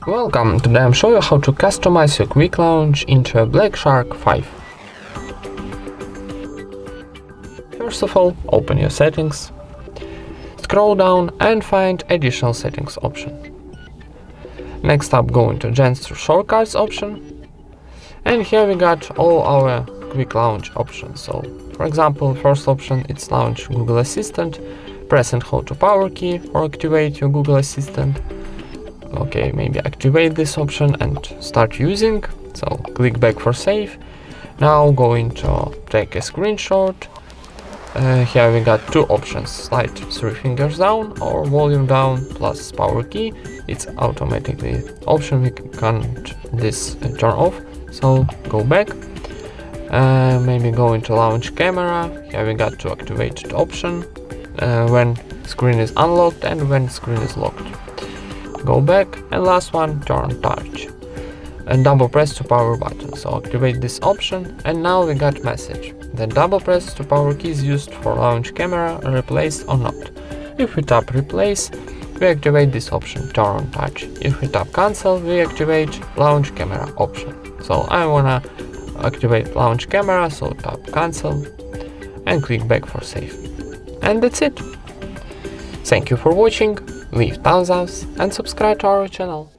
Welcome, today I'm showing you how to customize your quick launch into a Black Shark 5. First of all, open your settings, scroll down and find additional settings option. Next up, go into Gesture Shortcuts option, and here we got all our quick launch options. So, for example, first option, it's launch Google Assistant. Press and hold the power key or activate your Google Assistant. Okay, maybe activate this option and start using. So click back for save. Now going to take a screenshot. Here we got two options: slide 3 fingers down or volume down plus power key. It's automatically option, we can't this turn off. So go back. Maybe go into launch camera. Here we got to activate the option when screen is unlocked and when screen is locked. Go back, and last one, turn touch and double press to power button. So activate this option, and now we got message. The double press to power key is used for launch camera, replaced or not. If we tap replace, we activate this option, turn on touch. If we tap cancel, we activate launch camera option. So I wanna activate launch camera, so tap cancel and click back for save. And that's it. Thank you for watching. Leave thumbs up and subscribe to our channel.